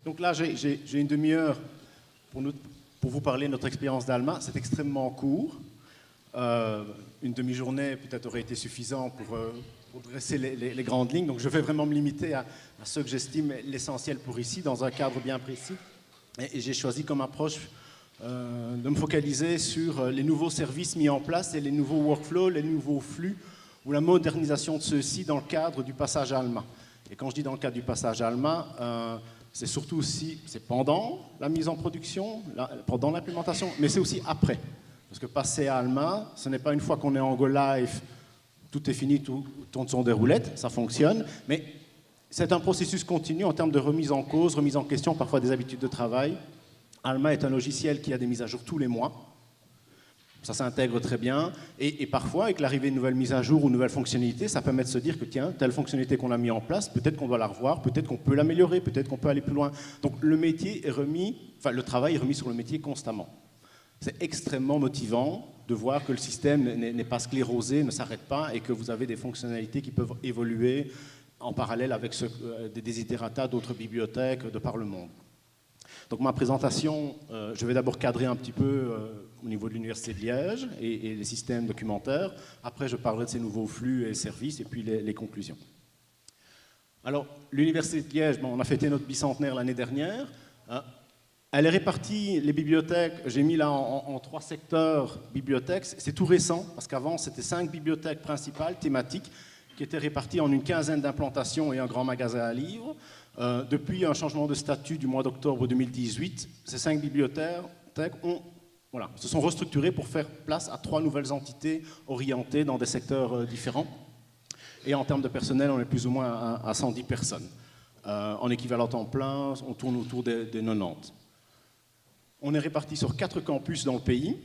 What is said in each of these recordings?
Donc là, j'ai une demi-heure pour vous parler de notre expérience d'Alma. C'est extrêmement court. Une demi-journée peut-être aurait été suffisant pour dresser les grandes lignes. Donc je vais vraiment me limiter à ce que j'estime l'essentiel pour ici, dans un cadre bien précis. Et j'ai choisi comme approche de me focaliser sur les nouveaux services mis en place et les nouveaux workflows, les nouveaux flux ou la modernisation de ceux-ci dans le cadre du passage à Alma. Et quand je dis dans le cadre du passage à Alma, c'est surtout aussi, c'est pendant la mise en production, pendant l'implémentation, mais c'est aussi après. Parce que passer à Alma, ce n'est pas une fois qu'on est en go live, tout est fini, tout tourne sur des roulettes, ça fonctionne, mais c'est un processus continu en termes de remise en cause, remise en question, parfois des habitudes de travail. Alma est un logiciel qui a des mises à jour tous les mois. Ça s'intègre très bien. Et parfois, avec l'arrivée de nouvelles mises à jour ou nouvelles fonctionnalités, ça permet de se dire que tiens, telle fonctionnalité qu'on a mis en place, peut-être qu'on doit la revoir, peut-être qu'on peut l'améliorer, peut-être qu'on peut aller plus loin. Donc le métier est remis, enfin le travail est remis sur le métier constamment. C'est extrêmement motivant de voir que le système n'est pas sclérosé, ne s'arrête pas et que vous avez des fonctionnalités qui peuvent évoluer en parallèle avec des desiderata d'autres bibliothèques de par le monde. Donc ma présentation, je vais d'abord cadrer un petit peu au niveau de l'Université de Liège et les systèmes documentaires. Après, je parlerai de ces nouveaux flux et services et puis les conclusions. Alors, l'Université de Liège, bon, on a fêté notre bicentenaire l'année dernière. Elle est répartie, les bibliothèques, j'ai mis là en 3 secteurs bibliothèques. C'est tout récent, parce qu'avant, c'était 5 bibliothèques principales, thématiques, qui étaient réparties en une quinzaine d'implantations et un grand magasin à livres. Depuis un changement de statut du mois d'octobre 2018, ces 5 bibliothèques se sont restructurées pour faire place à 3 nouvelles entités orientées dans des secteurs différents. Et en termes de personnel, on est plus ou moins à 110 personnes. En équivalent temps plein, on tourne autour des 90. On est répartis sur 4 campus dans le pays.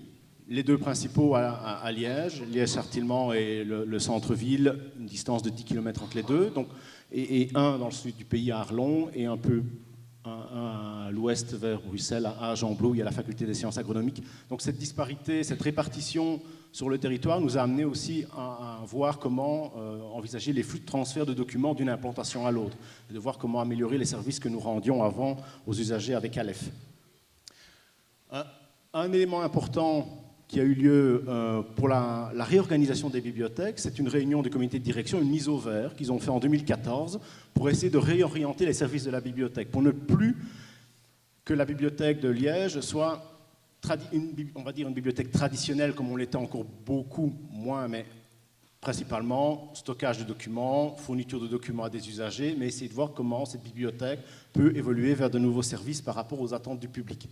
Les 2 principaux à Liège, Liège-Sartillement et le centre-ville, une distance de 10 km entre les deux. Donc, et un dans le sud du pays à Arlon et un peu à l'ouest vers Bruxelles, à Agen-Blou, il y a la faculté des sciences agronomiques. Donc cette disparité, cette répartition sur le territoire nous a amené aussi à voir comment envisager les flux de transfert de documents d'une implantation à l'autre, et de voir comment améliorer les services que nous rendions avant aux usagers avec Aleph. Un élément important qui a eu lieu pour la réorganisation des bibliothèques, c'est une réunion du comité de direction, une mise au vert qu'ils ont fait en 2014 pour essayer de réorienter les services de la bibliothèque, pour ne plus que la bibliothèque de Liège soit, on va dire, une bibliothèque traditionnelle comme on l'était encore beaucoup moins, mais principalement stockage de documents, fourniture de documents à des usagers, mais essayer de voir comment cette bibliothèque peut évoluer vers de nouveaux services par rapport aux attentes du public.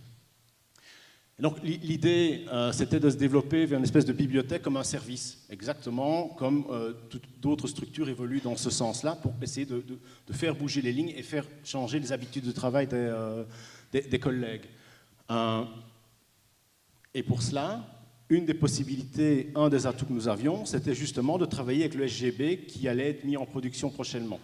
Donc l'idée, c'était de se développer vers une espèce de bibliothèque comme un service, exactement comme d'autres structures évoluent dans ce sens-là, pour essayer de faire bouger les lignes et faire changer les habitudes de travail des collègues. Et pour cela, une des possibilités, un des atouts que nous avions, c'était justement de travailler avec le SGB qui allait être mis en production prochainement.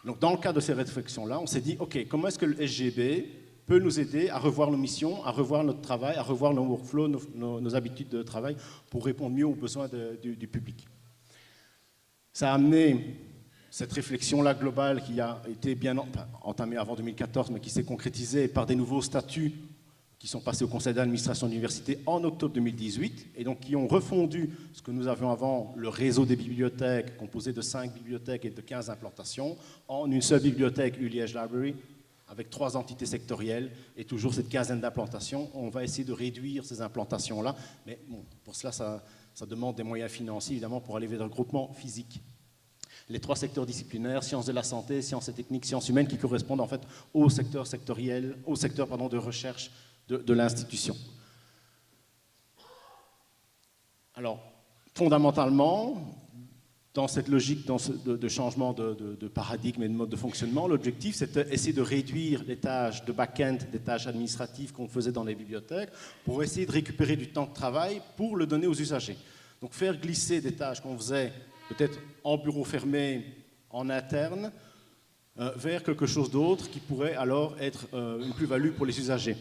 Donc dans le cadre de ces réflexions-là, on s'est dit, OK, comment est-ce que le SGB peut nous aider à revoir nos missions, à revoir notre travail, à revoir nos workflows, nos habitudes de travail pour répondre mieux aux besoins du public. Ça a amené cette réflexion-là globale qui a été bien entamée avant 2014, mais qui s'est concrétisée par des nouveaux statuts qui sont passés au conseil d'administration de l'université en octobre 2018, et donc qui ont refondu ce que nous avions avant, le réseau des bibliothèques, composé de 5 bibliothèques et de 15 implantations, en une seule bibliothèque, Liège Library, avec 3 entités sectorielles et toujours cette quinzaine d'implantations. On va essayer de réduire ces implantations-là, mais bon, pour cela, ça demande des moyens financiers, évidemment, pour aller vers le regroupement physique. Les 3 secteurs disciplinaires, sciences de la santé, sciences et techniques, sciences humaines, qui correspondent en fait au secteur sectoriel, au secteur de recherche de l'institution. Alors, fondamentalement, dans cette logique de changement de paradigme et de mode de fonctionnement, l'objectif, c'était d'essayer de réduire les tâches de back-end, des tâches administratives qu'on faisait dans les bibliothèques, pour essayer de récupérer du temps de travail pour le donner aux usagers. Donc faire glisser des tâches qu'on faisait peut-être en bureau fermé, en interne, vers quelque chose d'autre qui pourrait alors être une plus-value pour les usagers.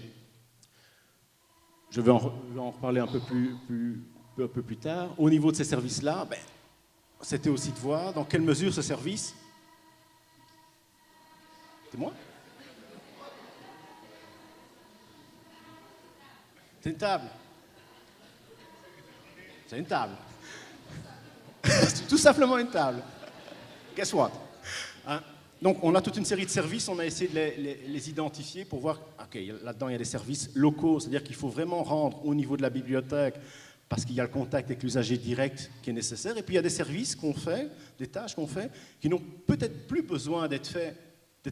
Je vais en reparler un peu plus tard. Au niveau de ces services-là, c'était aussi de voir dans quelle mesure ce service... C'est moi ? C'est une table. C'est une table. C'est tout simplement une table. Guess what? Hein? Donc, on a toute une série de services, on a essayé de les identifier pour voir, OK, là-dedans, il y a des services locaux, c'est-à-dire qu'il faut vraiment rendre au niveau de la bibliothèque, parce qu'il y a le contact avec l'usager direct qui est nécessaire, et puis il y a des services qu'on fait, des tâches qu'on fait, qui n'ont peut-être plus besoin d'être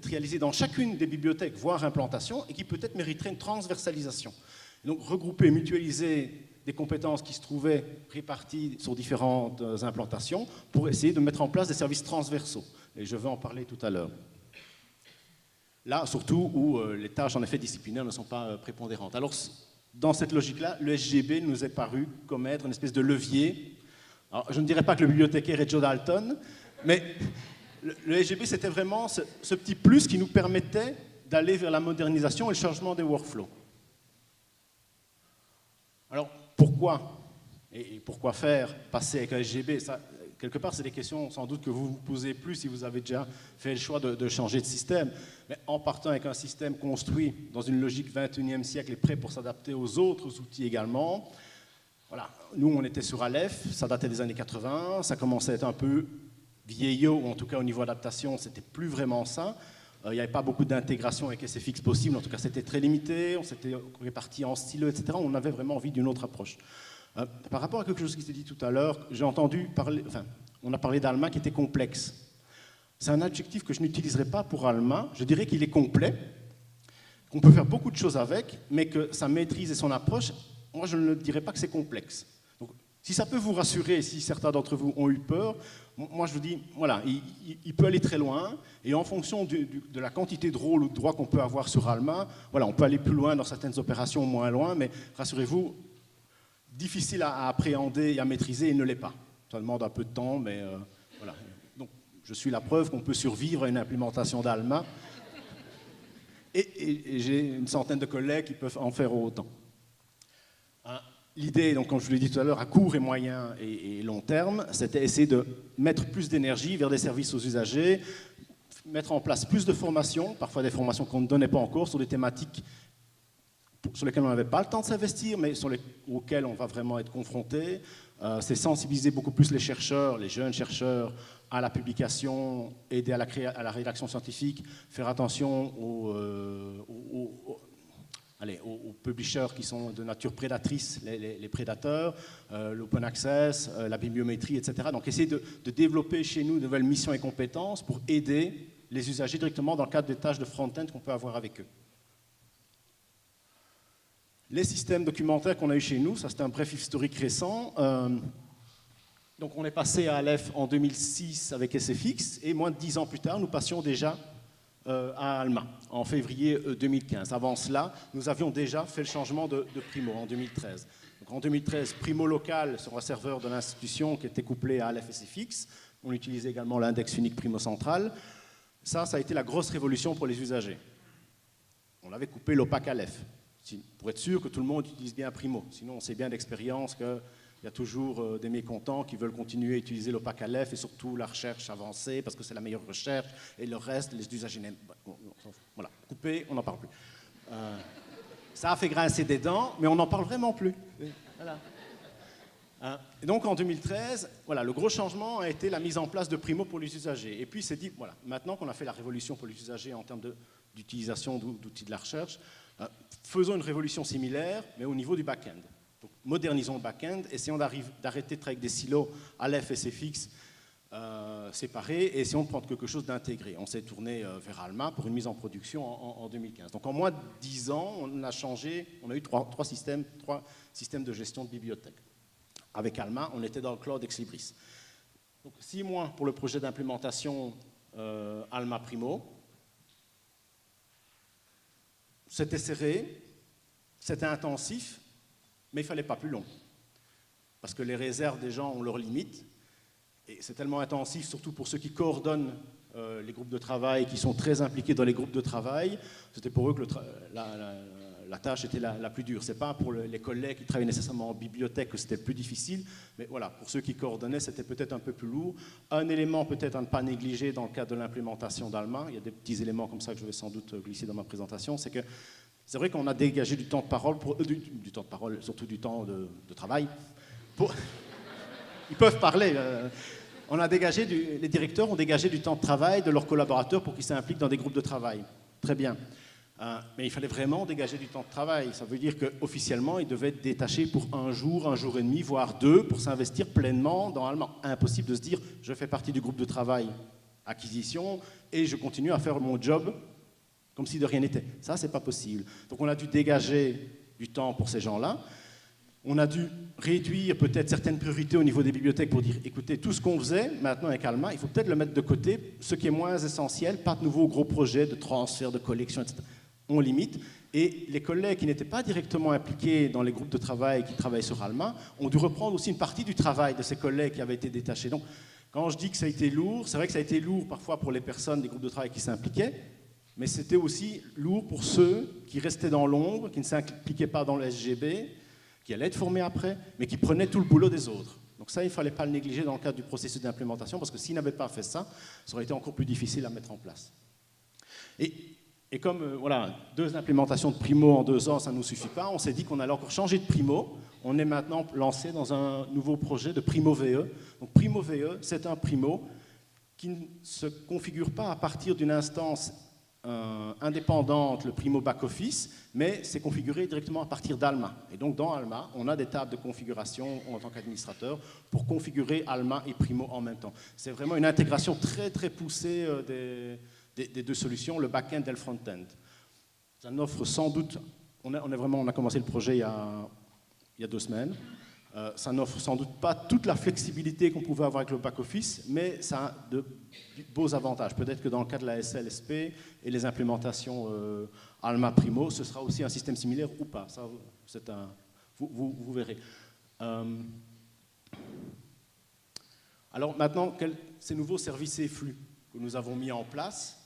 réalisées dans chacune des bibliothèques, voire implantation, et qui peut-être mériteraient une transversalisation. Et donc, regrouper, mutualiser des compétences qui se trouvaient réparties sur différentes implantations pour essayer de mettre en place des services transversaux. Et je vais en parler tout à l'heure. Là, surtout où les tâches en effet disciplinaires ne sont pas prépondérantes. Alors, dans cette logique-là, le SGB nous est paru comme être une espèce de levier. Alors, je ne dirais pas que le bibliothécaire est Joe Dalton, mais le SGB, c'était vraiment ce petit plus qui nous permettait d'aller vers la modernisation et le changement des workflows. Alors, pourquoi? Et pourquoi faire passer avec un SGB? Ça, quelque part, c'est des questions sans doute que vous vous posez plus si vous avez déjà fait le choix de changer de système. Mais en partant avec un système construit dans une logique 21e siècle et prêt pour s'adapter aux autres outils également, voilà. Nous, on était sur Aleph, ça datait des années 80, ça commençait à être un peu vieillot, ou en tout cas au niveau adaptation, c'était plus vraiment ça. Il n'y avait pas beaucoup d'intégration avec SFX possible, en tout cas c'était très limité, on s'était répartis en stylo, etc. On avait vraiment envie d'une autre approche. Par rapport à quelque chose qui s'est dit tout à l'heure, j'ai entendu parler, enfin, on a parlé d'Alma qui était complexe. C'est un adjectif que je n'utiliserai pas pour Alma, je dirais qu'il est complet, qu'on peut faire beaucoup de choses avec, mais que sa maîtrise et son approche, moi je ne dirais pas que c'est complexe. Donc, si ça peut vous rassurer, si certains d'entre vous ont eu peur, moi je vous dis, voilà, il peut aller très loin, et en fonction de la quantité de rôles ou de droits qu'on peut avoir sur Alma, voilà, on peut aller plus loin dans certaines opérations, moins loin, mais rassurez-vous, difficile à appréhender et à maîtriser, il ne l'est pas. Ça demande un peu de temps, mais voilà. Donc, je suis la preuve qu'on peut survivre à une implémentation d'Alma, et j'ai une centaine de collègues qui peuvent en faire autant. L'idée, donc, comme je vous l'ai dit tout à l'heure, à court et moyen et long terme, c'était essayer de mettre plus d'énergie vers des services aux usagers, mettre en place plus de formations, parfois des formations qu'on ne donnait pas encore, sur des thématiques sur lesquelles on n'avait pas le temps de s'investir, mais auxquelles on va vraiment être confronté. C'est sensibiliser beaucoup plus les chercheurs, les jeunes chercheurs, à la publication, aider à la rédaction scientifique, faire attention aux publishers qui sont de nature prédatrice, les prédateurs, l'open access, la bibliométrie, etc. Donc essayer de développer chez nous de nouvelles missions et compétences pour aider les usagers directement dans le cadre des tâches de front-end qu'on peut avoir avec eux. Les systèmes documentaires qu'on a eu chez nous, ça c'était un bref historique récent. Donc on est passé à Aleph en 2006 avec SFX et moins de 10 ans plus tard, nous passions déjà à Alma en février 2015. Avant cela, nous avions déjà fait le changement de Primo en 2013. Donc en 2013, Primo local sur un serveur de l'institution qui était couplé à Aleph SFX. On utilisait également l'index unique Primo central. Ça a été la grosse révolution pour les usagers. On avait coupé l'opaque Aleph pour être sûr que tout le monde utilise bien Primo. Sinon, on sait bien d'expérience qu'il y a toujours des mécontents qui veulent continuer à utiliser l'opaque Aleph et surtout la recherche avancée parce que c'est la meilleure recherche et le reste, les usagers n'aiment pas. Voilà, coupé, on n'en parle plus. Ça a fait grincer des dents, mais on n'en parle vraiment plus. Voilà. Et donc en 2013, voilà, le gros changement a été la mise en place de Primo pour les usagers. Et puis c'est dit, voilà, maintenant qu'on a fait la révolution pour les usagers en termes d'utilisation d'outils de la recherche, faisons une révolution similaire, mais au niveau du back-end. Donc, modernisons le back-end, essayons d'arrêter de travailler avec des silos Aleph et SFX séparés, et essayons de prendre quelque chose d'intégré. On s'est tourné vers Alma pour une mise en production en 2015. Donc en moins de 10 ans, on a eu trois systèmes de gestion de bibliothèque. Avec Alma, on était dans le cloud Ex Libris. Donc 6 mois pour le projet d'implémentation Alma Primo. C'était serré, c'était intensif, mais il ne fallait pas plus long. Parce que les réserves des gens ont leurs limites, et c'est tellement intensif, surtout pour ceux qui coordonnent les groupes de travail, qui sont très impliqués dans les groupes de travail. C'était pour eux que la tâche était la plus dure. Ce n'est pas pour les collègues qui travaillent nécessairement en bibliothèque que c'était le plus difficile, mais voilà, pour ceux qui coordonnaient, c'était peut-être un peu plus lourd. Un élément peut-être à ne pas négliger dans le cadre de l'implémentation d'Alma, il y a des petits éléments comme ça que je vais sans doute glisser dans ma présentation, c'est que C'est vrai qu'on a dégagé du temps de parole, du temps de parole, surtout du temps de travail. Ils peuvent parler. On a dégagé les directeurs ont dégagé du temps de travail de leurs collaborateurs pour qu'ils s'impliquent dans des groupes de travail. Très bien. Mais il fallait vraiment dégager du temps de travail. Ça veut dire qu'officiellement, ils devaient être détachés pour un jour et demi, voire 2, pour s'investir pleinement dans Alma. Impossible de se dire, je fais partie du groupe de travail acquisition et je continue à faire mon job comme si de rien n'était. Ça, c'est pas possible. Donc on a dû dégager du temps pour ces gens-là. On a dû réduire peut-être certaines priorités au niveau des bibliothèques pour dire, écoutez, tout ce qu'on faisait maintenant avec Alma, il faut peut-être le mettre de côté, ce qui est moins essentiel, pas de nouveaux gros projets de transfert, de collection, etc. On limite. Et les collègues qui n'étaient pas directement impliqués dans les groupes de travail qui travaillent sur Alma ont dû reprendre aussi une partie du travail de ces collègues qui avaient été détachés. Donc, quand je dis que ça a été lourd, c'est vrai que ça a été lourd parfois pour les personnes des groupes de travail qui s'impliquaient, mais c'était aussi lourd pour ceux qui restaient dans l'ombre, qui ne s'impliquaient pas dans le SGB, qui allaient être formés après, mais qui prenaient tout le boulot des autres. Donc ça, il ne fallait pas le négliger dans le cadre du processus d'implémentation, parce que s'ils n'avaient pas fait ça, ça aurait été encore plus difficile à mettre en place. Et comme voilà, 2 implémentations de Primo en 2 ans, ça ne nous suffit pas, on s'est dit qu'on allait encore changer de Primo. On est maintenant lancé dans un nouveau projet de Primo VE. Donc Primo VE, c'est un Primo qui ne se configure pas à partir d'une instance indépendante, le Primo Back-Office, mais c'est configuré directement à partir d'Alma. Et donc dans Alma, on a des tables de configuration en tant qu'administrateur pour configurer Alma et Primo en même temps. C'est vraiment une intégration très très poussée des 2 solutions, le back-end et le front-end. Ça n'offre sans doute, on a commencé le projet il y a 2 semaines, ça n'offre sans doute pas toute la flexibilité qu'on pouvait avoir avec le back-office, mais ça a de beaux avantages. Peut-être que dans le cas de la SLSP et les implémentations Alma Primo, ce sera aussi un système similaire ou pas. Ça, vous verrez. Alors maintenant, ces nouveaux services et flux que nous avons mis en place,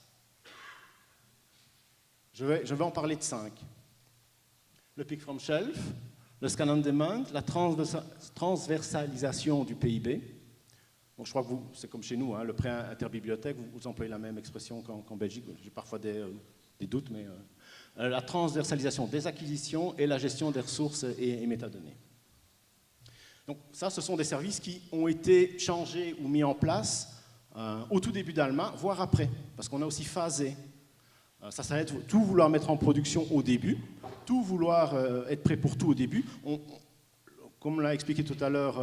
je vais en parler de 5. Le pick from shelf, le scan on demand, la transversalisation du PIB. Bon, je crois que c'est comme chez nous, hein, le prêt interbibliothèque, vous employez la même expression qu'en Belgique. J'ai parfois des doutes, mais la transversalisation des acquisitions et la gestion des ressources et métadonnées. Donc ça, ce sont des services qui ont été changés ou mis en place au tout début d'Alma, voire après, parce qu'on a aussi phasé. Ça va être tout vouloir mettre en production au début, tout vouloir être prêt pour tout au début. Comme l'a expliqué tout à l'heure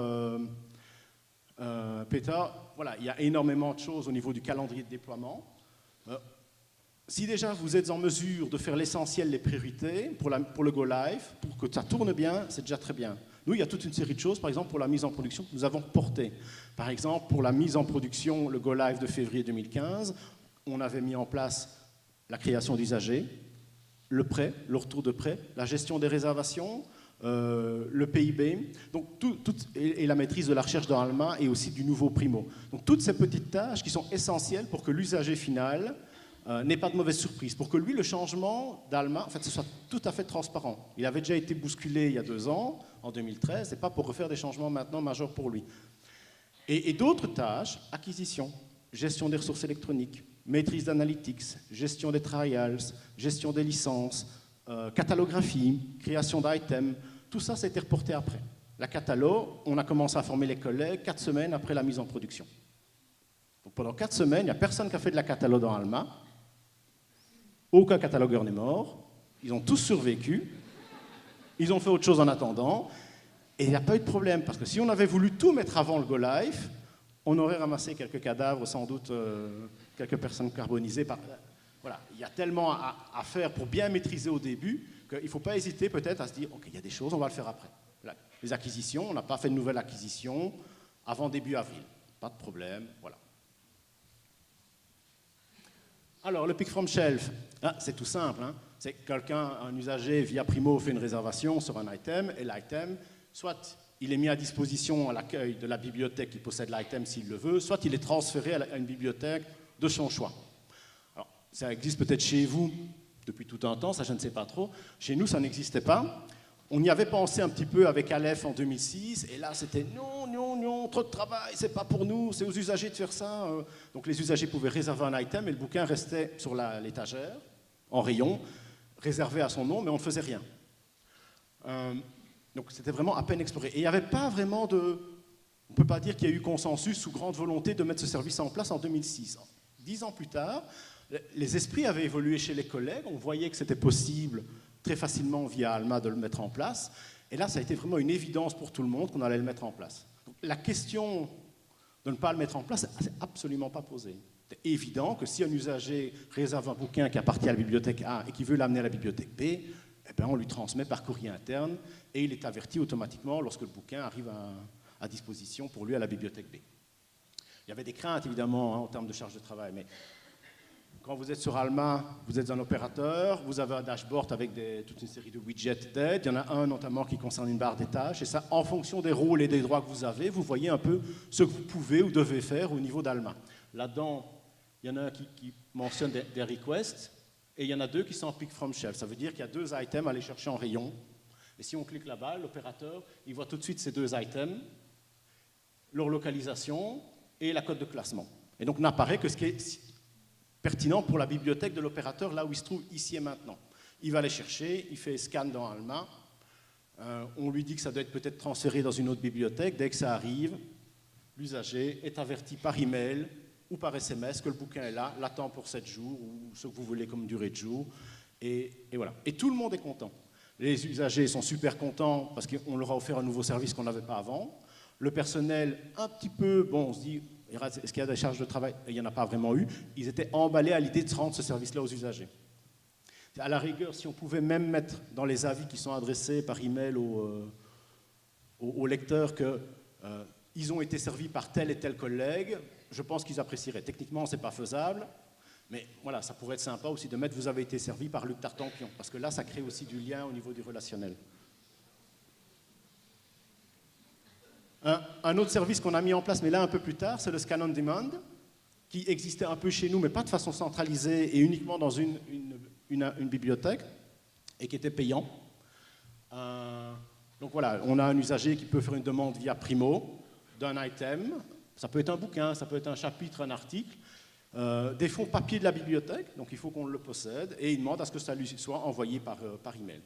Peter, voilà, il y a énormément de choses au niveau du calendrier de déploiement. Si déjà vous êtes en mesure de faire l'essentiel, les priorités pour le Go Live, pour que ça tourne bien, c'est déjà très bien. Nous, il y a toute une série de choses, par exemple pour la mise en production, que nous avons portées. Par exemple, pour la mise en production, le Go Live de février 2015, on avait mis en place la création d'usagers, le prêt, le retour de prêt, la gestion des réservations, le PIB, donc et la maîtrise de la recherche dans Alma et aussi du nouveau Primo. Donc toutes ces petites tâches qui sont essentielles pour que l'usager final n'ait pas de mauvaise surprise, pour que lui, le changement d'Alma, en fait, ce soit tout à fait transparent. Il avait déjà été bousculé il y a 2 ans, en 2013, c'est pas pour refaire des changements maintenant majeurs pour lui. Et d'autres tâches, acquisition, gestion des ressources électroniques, maîtrise d'analytics, gestion des trials, gestion des licences, catalographie, création d'items, tout ça, ça a été reporté après. La catalogue, on a commencé à former les collègues 4 semaines après la mise en production. Donc pendant 4 semaines, il n'y a personne qui a fait de la catalogue dans Alma, aucun catalogueur n'est mort, ils ont tous survécu, ils ont fait autre chose en attendant, et il n'y a pas eu de problème, parce que si on avait voulu tout mettre avant le Go Live, on aurait ramassé quelques cadavres, sans doute quelques personnes carbonisées. Voilà, il y a tellement à faire pour bien maîtriser au début qu'il ne faut pas hésiter peut-être à se dire, ok, il y a des choses, on va le faire après. Là, les acquisitions, on n'a pas fait de nouvelles acquisitions avant début avril. Pas de problème, voilà. Alors, le pick from shelf, c'est tout simple. Hein. C'est que un usager via Primo fait une réservation sur un item, et l'item, soit il est mis à disposition à l'accueil de la bibliothèque qui possède l'item s'il le veut, soit il est transféré à une bibliothèque de son choix. Alors, ça existe peut-être chez vous depuis tout un temps, ça je ne sais pas trop. Chez nous, ça n'existait pas. On y avait pensé un petit peu avec Aleph en 2006, et là c'était non, trop de travail, c'est pas pour nous, c'est aux usagers de faire ça. Donc les usagers pouvaient réserver un item et le bouquin restait sur l'étagère, en rayon. réservé à son nom, mais on ne faisait rien. Donc c'était vraiment à peine exploré. Et il n'y avait pas vraiment de... On ne peut pas dire qu'il y a eu consensus ou grande volonté de mettre ce service en place en 2006. 10 ans plus tard, les esprits avaient évolué chez les collègues, on voyait que c'était possible très facilement via Alma de le mettre en place, et là ça a été vraiment une évidence pour tout le monde qu'on allait le mettre en place. Donc, la question de ne pas le mettre en place, c'est absolument pas posée. C'est évident que si un usager réserve un bouquin qui appartient à la bibliothèque A et qui veut l'amener à la bibliothèque B, eh bien, on lui transmet par courrier interne et il est averti automatiquement lorsque le bouquin arrive à disposition pour lui à la bibliothèque B. Il y avait des craintes évidemment en termes de charge de travail, mais quand vous êtes sur Alma, vous êtes un opérateur, vous avez un dashboard avec toute une série de widgets d'aide. Il y en a un notamment qui concerne une barre des tâches. Et ça, en fonction des rôles et des droits que vous avez, vous voyez un peu ce que vous pouvez ou devez faire au niveau d'Alma. Là-dedans, il y en a un qui mentionne des requests et il y en a deux qui sont en pick from shelf. Ça veut dire qu'il y a 2 items à aller chercher en rayon. Et si on clique là-bas, l'opérateur, il voit tout de suite ces 2 items, leur localisation et la code de classement. Et donc n'apparaît que ce qui est pertinent pour la bibliothèque de l'opérateur, là où il se trouve ici et maintenant. Il va les chercher, il fait scan dans Alma, on lui dit que ça doit être peut-être transféré dans une autre bibliothèque. Dès que ça arrive, l'usager est averti par email ou par SMS que le bouquin est là, l'attend pour 7 jours ou ce que vous voulez comme durée de jour. Et voilà. Et tout le monde est content. Les usagers sont super contents parce qu'on leur a offert un nouveau service qu'on n'avait pas avant. Le personnel, un petit peu, bon, on se dit, est-ce qu'il y a des charges de travail? Il n'y en a pas vraiment eu. Ils étaient emballés à l'idée de rendre ce service-là aux usagers. À la rigueur, si on pouvait même mettre dans les avis qui sont adressés par email aux lecteurs qu'ils ont été servis par tel et tel collègue, je pense qu'ils apprécieraient. Techniquement, ce n'est pas faisable, mais voilà, ça pourrait être sympa aussi de mettre « Vous avez été servi par Luc Tartampion », parce que là, ça crée aussi du lien au niveau du relationnel. Un autre service qu'on a mis en place, mais là un peu plus tard, c'est le Scan on Demand, qui existait un peu chez nous, mais pas de façon centralisée et uniquement dans une bibliothèque, et qui était payant. Donc voilà, on a un usager qui peut faire une demande via Primo d'un item. Ça peut être un bouquin, ça peut être un chapitre, un article. Des fonds papier de la bibliothèque, donc il faut qu'on le possède, et il demande à ce que ça lui soit envoyé par email.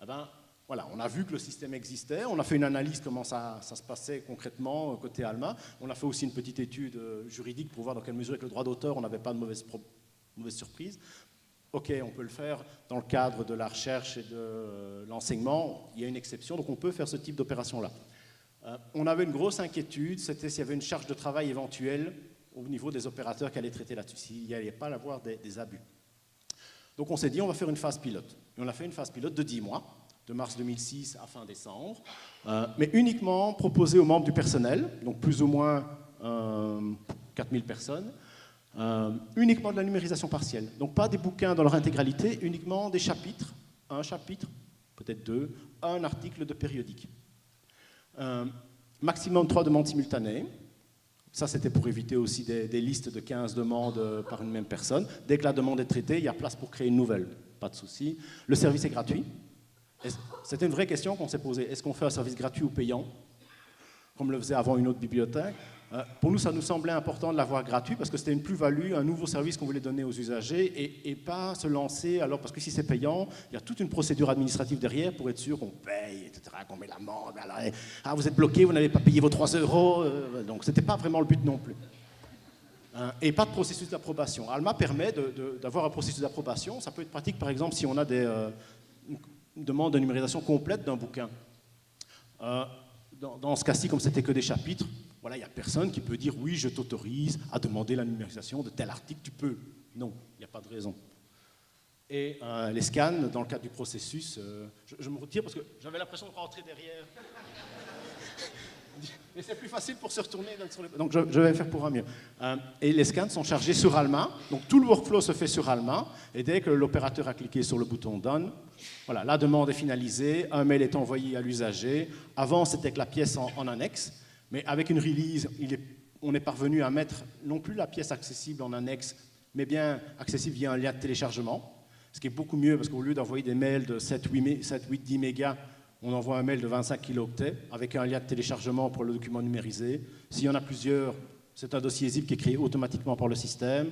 Eh ben, voilà, on a vu que le système existait, on a fait une analyse comment ça se passait concrètement côté Alma. On a fait aussi une petite étude juridique pour voir dans quelle mesure avec le droit d'auteur on n'avait pas de mauvaise surprise. Ok, on peut le faire dans le cadre de la recherche et de l'enseignement, il y a une exception, donc on peut faire ce type d'opération-là. On avait une grosse inquiétude, c'était s'il y avait une charge de travail éventuelle au niveau des opérateurs qui allaient traiter là-dessus, s'il n'y allait pas y avoir des abus. Donc on s'est dit, on va faire une phase pilote. Et on a fait une phase pilote de 10 mois, de mars 2006 à fin décembre, mais uniquement proposée aux membres du personnel, donc plus ou moins 4000 personnes, uniquement de la numérisation partielle. Donc pas des bouquins dans leur intégralité, uniquement des chapitres, un chapitre, peut-être 2, un article de périodique. Maximum 3 demandes simultanées. Ça, c'était pour éviter aussi des listes de 15 demandes par une même personne. Dès que la demande est traitée, il y a place pour créer une nouvelle. Pas de souci. Le service est gratuit. C'était une vraie question qu'on s'est posée. Est-ce qu'on fait un service gratuit ou payant, comme le faisait avant une autre bibliothèque? Pour nous, ça nous semblait important de l'avoir gratuit parce que c'était une plus-value, un nouveau service qu'on voulait donner aux usagers et pas se lancer, alors parce que si c'est payant, il y a toute une procédure administrative derrière pour être sûr qu'on paye, etc., qu'on met l'amende. Vous êtes bloqué, vous n'avez pas payé vos 3 €, donc ce n'était pas vraiment le but non plus. Et pas de processus d'approbation. Alma permet d'avoir un processus d'approbation. Ça peut être pratique, par exemple, si on a une demande de numérisation complète d'un bouquin. Dans ce cas-ci, comme c'était que des chapitres, voilà, il n'y a personne qui peut dire « oui, je t'autorise à demander la numérisation de tel article, tu peux ». Non, il n'y a pas de raison. Et les scans, dans le cadre du processus, je me retire parce que j'avais l'impression de rentrer derrière. Mais c'est plus facile pour se retourner. Donc je vais faire pour un mieux. Et les scans sont chargés sur Alma. Donc tout le workflow se fait sur Alma. Et dès que l'opérateur a cliqué sur le bouton Done, voilà, la demande est finalisée, un mail est envoyé à l'usager. Avant, c'était que la pièce en annexe. Mais avec une release, on est parvenu à mettre non plus la pièce accessible en annexe, mais bien accessible via un lien de téléchargement. Ce qui est beaucoup mieux parce qu'au lieu d'envoyer des mails de 7, 8, 10 mégas, on envoie un mail de 25 kilooctets avec un lien de téléchargement pour le document numérisé. S'il y en a plusieurs, c'est un dossier zip qui est créé automatiquement par le système.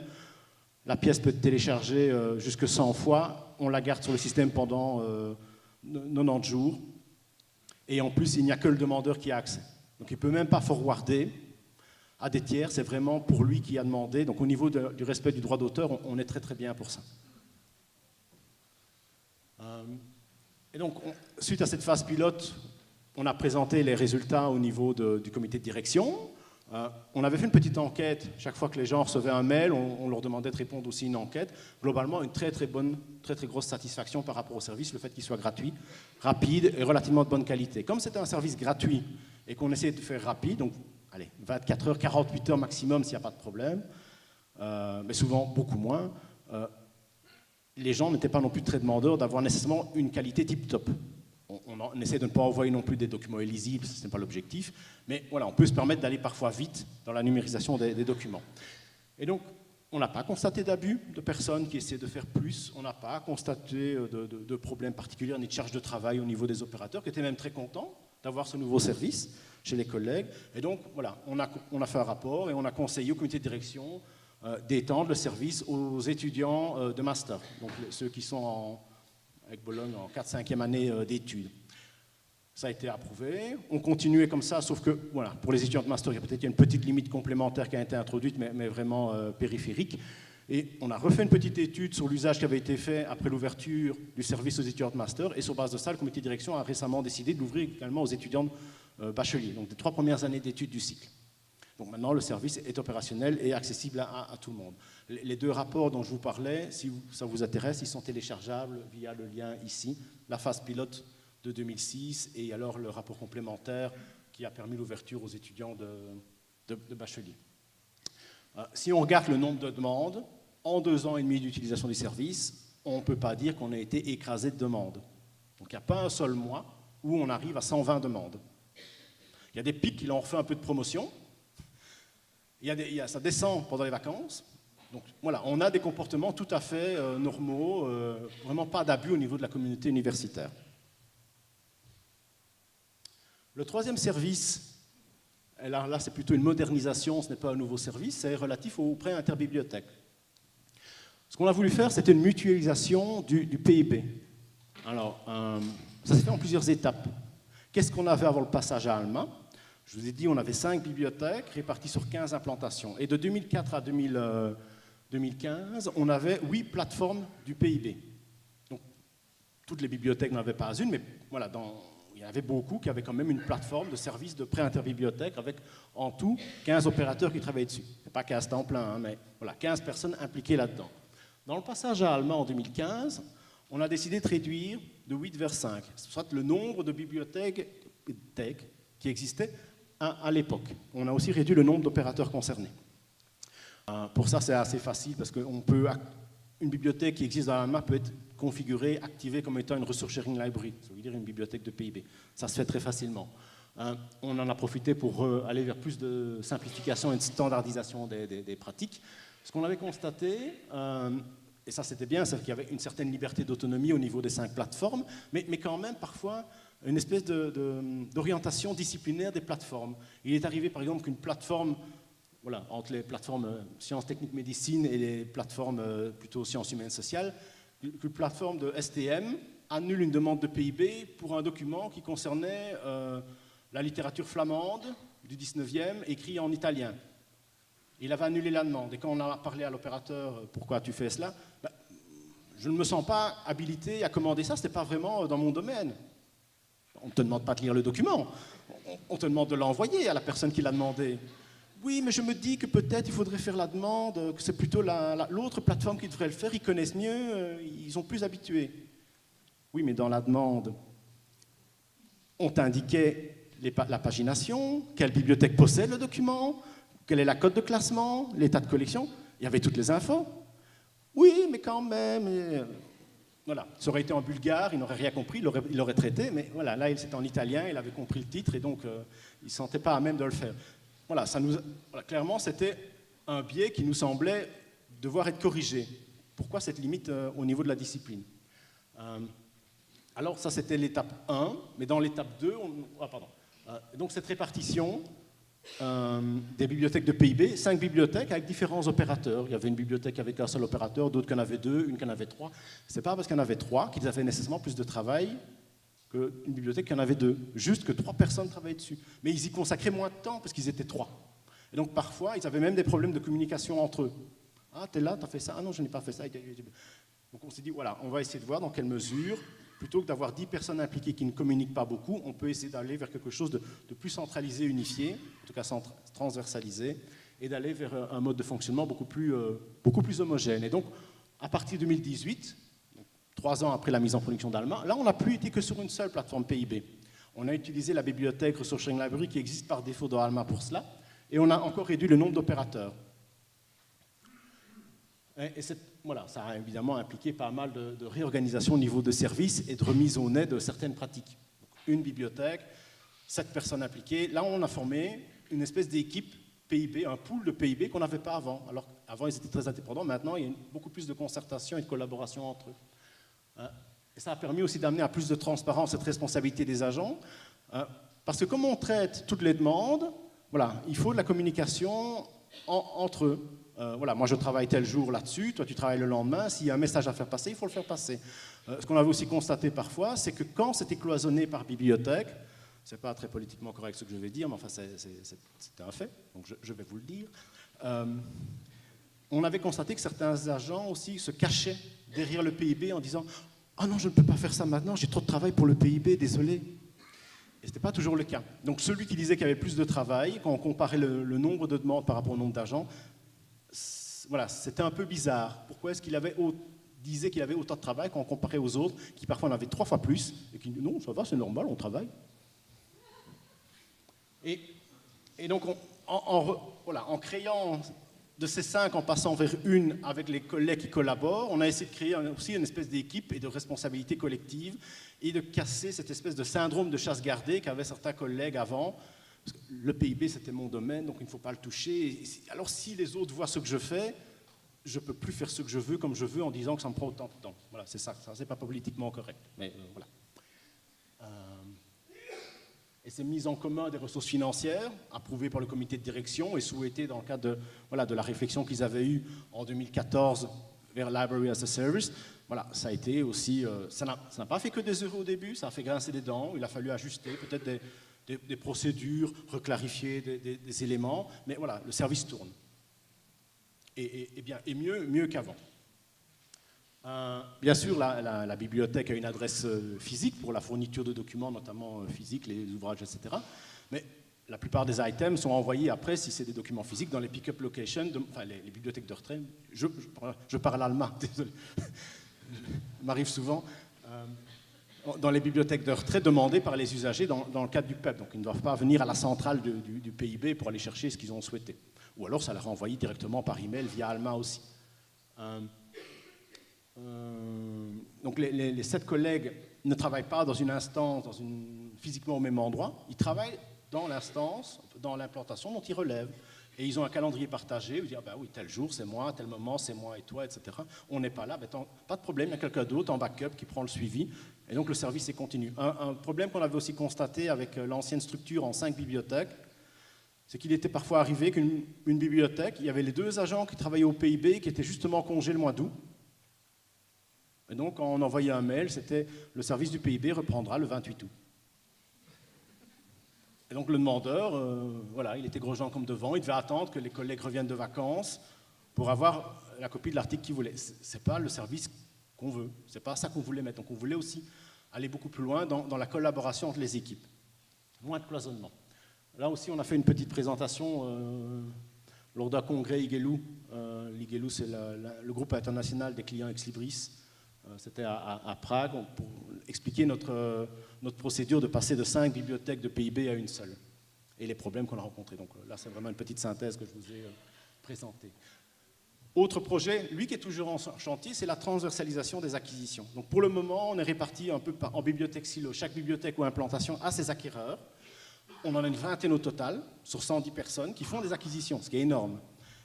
La pièce peut être téléchargée jusque 100 fois. On la garde sur le système pendant 90 jours. Et en plus, il n'y a que le demandeur qui a accès. Donc il ne peut même pas forwarder à des tiers. C'est vraiment pour lui qui a demandé. Donc au niveau du respect du droit d'auteur, on est très très bien pour ça. Et donc, suite à cette phase pilote, on a présenté les résultats au niveau du comité de direction. On avait fait une petite enquête. Chaque fois que les gens recevaient un mail, on leur demandait de répondre aussi une enquête. Globalement, une très très bonne, très très grosse satisfaction par rapport au service, le fait qu'il soit gratuit, rapide et relativement de bonne qualité. Comme c'était un service gratuit et qu'on essayait de faire rapide, donc allez, 24 heures, 48 heures maximum s'il n'y a pas de problème, mais souvent beaucoup moins, les gens n'étaient pas non plus très demandeurs d'avoir nécessairement une qualité tip-top. On essaie de ne pas envoyer non plus des documents illisibles, ce n'est pas l'objectif, mais voilà, on peut se permettre d'aller parfois vite dans la numérisation des documents. Et donc, on n'a pas constaté d'abus de personnes qui essaient de faire plus, on n'a pas constaté de problèmes particuliers ni de charge de travail au niveau des opérateurs, qui étaient même très contents d'avoir ce nouveau service chez les collègues. Et donc, voilà, on a fait un rapport et on a conseillé au comité de direction d'étendre le service aux étudiants de master, donc ceux qui sont avec Bologne en 4-5e année d'études. Ça a été approuvé. On continuait comme ça, sauf que voilà, pour les étudiants de master, il y a peut-être une petite limite complémentaire qui a été introduite, mais vraiment périphérique. Et on a refait une petite étude sur l'usage qui avait été fait après l'ouverture du service aux étudiants de master. Et sur base de ça, le comité de direction a récemment décidé de l'ouvrir également aux étudiants bacheliers, donc des 3 premières années d'études du cycle. Donc maintenant, le service est opérationnel et accessible à tout le monde. Les 2 rapports dont je vous parlais, si ça vous intéresse, ils sont téléchargeables via le lien ici, la phase pilote de 2006 et alors le rapport complémentaire qui a permis l'ouverture aux étudiants de bachelier. Si on regarde le nombre de demandes, en 2 ans et demi d'utilisation du service, on ne peut pas dire qu'on a été écrasé de demandes. Donc il n'y a pas un seul mois où on arrive à 120 demandes. Il y a des pics, il en refait un peu de promotion. Ça descend pendant les vacances. Donc voilà, on a des comportements tout à fait normaux, vraiment pas d'abus au niveau de la communauté universitaire. Le 3e service, et là c'est plutôt une modernisation, ce n'est pas un nouveau service, c'est relatif au prêt interbibliothèque. Ce qu'on a voulu faire, c'était une mutualisation du PIB. Alors, ça s'est fait en plusieurs étapes. Qu'est-ce qu'on avait avant le passage à Alma ? Je vous ai dit, on avait 5 bibliothèques réparties sur 15 implantations. Et de 2004 à 2015, on avait 8 plateformes du PIB. Donc, toutes les bibliothèques n'en avaient pas une, mais voilà, il y en avait beaucoup qui avaient quand même une plateforme de service de prêt interbibliothèque avec en tout 15 opérateurs qui travaillaient dessus. Ce n'est pas 15 temps plein, hein, mais voilà, 15 personnes impliquées là-dedans. Dans le passage à Alma en 2015, on a décidé de réduire de 8 vers 5, soit le nombre de bibliothèques qui existaient à l'époque. On a aussi réduit le nombre d'opérateurs concernés. Pour ça, c'est assez facile parce qu'une bibliothèque qui existe dans Alma peut être configurée, activée comme étant une resource sharing library, ça veut dire une bibliothèque de PIB. Ça se fait très facilement. On en a profité pour aller vers plus de simplification et de standardisation des pratiques. Ce qu'on avait constaté, et ça c'était bien, c'est qu'il y avait une certaine liberté d'autonomie au niveau des 5 plateformes, mais quand même parfois une espèce d'orientation disciplinaire des plateformes. Il est arrivé par exemple qu'une plateforme, voilà, entre les plateformes sciences, techniques, médecine et les plateformes plutôt sciences humaines, sociales, qu'une plateforme de STM annule une demande de PIB pour un document qui concernait la littérature flamande du 19e, écrit en italien. Il avait annulé la demande. Et quand on a parlé à l'opérateur, pourquoi tu fais cela, je ne me sens pas habilité à commander ça, ce n'est pas vraiment dans mon domaine. On ne te demande pas de lire le document, on te demande de l'envoyer à la personne qui l'a demandé. Oui, mais je me dis que peut-être il faudrait faire la demande, que c'est plutôt l'autre plateforme qui devrait le faire, ils connaissent mieux, ils sont plus habitués. Oui, mais dans la demande, on t'indiquait la pagination, quelle bibliothèque possède le document, quelle est la cote de classement, l'état de collection, il y avait toutes les infos. Oui, mais quand même... Voilà, ça aurait été en bulgare, il n'aurait rien compris, il l'aurait traité, mais voilà, là c'était en italien, il avait compris le titre et donc il ne se sentait pas à même de le faire. Voilà, clairement c'était un biais qui nous semblait devoir être corrigé. Pourquoi cette limite au niveau de la discipline ? Alors ça c'était l'étape 1, mais dans l'étape 2, donc cette répartition, des bibliothèques de PIB, 5 bibliothèques avec différents opérateurs. Il y avait une bibliothèque avec un seul opérateur, d'autres qui en avaient 2, une qui en avait 3. Ce n'est pas parce qu'il y en avait 3 qu'ils avaient nécessairement plus de travail qu'une bibliothèque qui en avait 2. Juste que 3 personnes travaillaient dessus. Mais ils y consacraient moins de temps parce qu'ils étaient 3. Et donc parfois, ils avaient même des problèmes de communication entre eux. Ah, t'es là, t'as fait ça. Ah non, je n'ai pas fait ça. Donc on s'est dit, voilà, on va essayer de voir dans quelle mesure, plutôt que d'avoir 10 personnes impliquées qui ne communiquent pas beaucoup, on peut essayer d'aller vers quelque chose de plus centralisé, unifié, en tout cas transversalisé, et d'aller vers un mode de fonctionnement beaucoup plus homogène. Et donc, à partir de 2018, 3 ans après la mise en production d'Alma, là, on n'a plus été que sur une seule plateforme PIB. On a utilisé la bibliothèque Resource Sharing Library qui existe par défaut dans Alma pour cela, et on a encore réduit le nombre d'opérateurs. Et voilà, ça a évidemment impliqué pas mal de réorganisation au niveau de services et de remise au nez de certaines pratiques. Donc, une bibliothèque, 7 personnes impliquées. Là, on a formé une espèce d'équipe PIB, un pool de PIB qu'on n'avait pas avant. Alors, avant, ils étaient très indépendants. Maintenant, il y a beaucoup plus de concertation et de collaboration entre eux. Et ça a permis aussi d'amener à plus de transparence et de responsabilité des agents. Parce que comme on traite toutes les demandes, voilà, il faut de la communication entre eux. Voilà, moi je travaille tel jour là-dessus, toi tu travailles le lendemain, s'il y a un message à faire passer, il faut le faire passer. Ce qu'on avait aussi constaté parfois, c'est que quand c'était cloisonné par bibliothèque, c'est pas très politiquement correct ce que je vais dire, mais enfin c'était un fait, donc je vais vous le dire, on avait constaté que certains agents aussi se cachaient derrière le PIB en disant « Ah non, je ne peux pas faire ça maintenant, j'ai trop de travail pour le PIB, désolé ». Et ce n'était pas toujours le cas. Donc celui qui disait qu'il y avait plus de travail, quand on comparait le nombre de demandes par rapport au nombre d'agents, voilà, c'était un peu bizarre. Pourquoi est-ce qu'il disait qu'il avait autant de travail quand on comparait aux autres, qui parfois en avaient 3 fois plus, et qui disaient non, ça va, c'est normal, on travaille. Et donc, voilà, en créant de ces 5, en passant vers une avec les collègues qui collaborent, on a essayé de créer aussi une espèce d'équipe et de responsabilité collective, et de casser cette espèce de syndrome de chasse gardée qu'avaient certains collègues avant. Parce que le PIB, c'était mon domaine, donc il ne faut pas le toucher. Alors si les autres voient ce que je fais, je ne peux plus faire ce que je veux comme je veux en disant que ça me prend autant de temps. Voilà, c'est ça c'est pas politiquement correct. Mais voilà. Et ces mises en commun des ressources financières, approuvées par le comité de direction et souhaitées dans le cadre de la réflexion qu'ils avaient eue en 2014 vers Library as a Service, voilà, ça a été aussi... ça n'a pas fait que des euros au début, ça a fait grincer des dents, il a fallu ajuster peut-être des procédures, reclarifier des éléments, mais voilà, le service tourne. Et mieux qu'avant. Bien sûr, la bibliothèque a une adresse physique pour la fourniture de documents, notamment physiques, les ouvrages, etc. Mais la plupart des items sont envoyés après, si c'est des documents physiques, dans les pick-up locations, enfin les bibliothèques de retrait. Je parle allemand, désolé. Ça m'arrive souvent. Dans les bibliothèques de retrait demandées par les usagers dans le cadre du PEP. Donc ils ne doivent pas venir à la centrale du PIB pour aller chercher ce qu'ils ont souhaité. Ou alors ça leur est envoyé directement par email via Alma aussi. Donc les 7 collègues ne travaillent pas dans une instance, physiquement au même endroit. Ils travaillent dans l'instance, dans l'implantation dont ils relèvent. Et ils ont un calendrier partagé, où ils disent ah ben oui, tel jour c'est moi, tel moment c'est moi et toi, etc. On n'est pas là, ben, pas de problème, il y a quelqu'un d'autre en backup qui prend le suivi. Et donc le service est continu. Un problème qu'on avait aussi constaté avec l'ancienne structure en 5 bibliothèques, c'est qu'il était parfois arrivé qu'une bibliothèque, il y avait les 2 agents qui travaillaient au PIB qui étaient justement en congé le mois d'août. Et donc quand on envoyait un mail, c'était le service du PIB reprendra le 28 août. Et donc le demandeur, voilà, il était gros gens comme devant, il devait attendre que les collègues reviennent de vacances pour avoir la copie de l'article qu'il voulait. Ce n'est pas le service qu'on veut, ce n'est pas ça qu'on voulait mettre. Donc on voulait aussi aller beaucoup plus loin dans la collaboration entre les équipes. Moins de cloisonnement. Là aussi, on a fait une petite présentation lors d'un congrès IGELU. L'IGELU, c'est le groupe international des clients Ex Libris. C'était à Prague pour expliquer notre procédure de passer de 5 bibliothèques de PIB à une seule et les problèmes qu'on a rencontrés. Donc là, c'est vraiment une petite synthèse que je vous ai présentée. Autre projet, lui qui est toujours en chantier, c'est la transversalisation des acquisitions. Donc pour le moment, on est réparti un peu en bibliothèque silo. Chaque bibliothèque ou implantation a ses acquéreurs. On en a une vingtaine au total, sur 110 personnes, qui font des acquisitions, ce qui est énorme.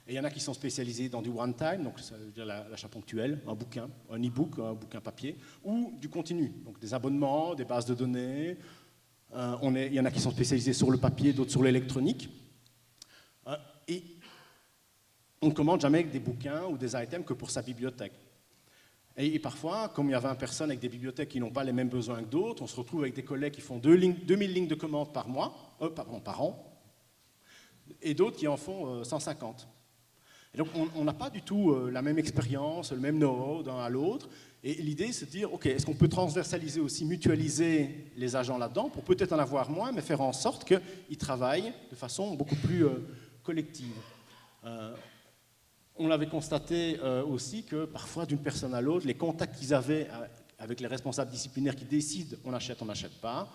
Et il y en a qui sont spécialisés dans du one-time, donc ça veut dire l'achat ponctuel, un bouquin, un e-book, un bouquin papier, ou du continu, donc des abonnements, des bases de données. Il y en a qui sont spécialisés sur le papier, d'autres sur l'électronique. Et on ne commande jamais des bouquins ou des items que pour sa bibliothèque. Et parfois, comme il y a 20 personnes avec des bibliothèques qui n'ont pas les mêmes besoins que d'autres, on se retrouve avec des collègues qui font 2000 lignes de commandes par an, et d'autres qui en font 150. Et donc on n'a pas du tout la même expérience, le même know-how d'un à l'autre. Et l'idée, c'est de dire, OK, est-ce qu'on peut transversaliser aussi, mutualiser les agents là-dedans, pour peut-être en avoir moins, mais faire en sorte qu'ils travaillent de façon beaucoup plus collective. On l'avait constaté aussi que parfois, d'une personne à l'autre, les contacts qu'ils avaient avec les responsables disciplinaires qui décident on n'achète pas,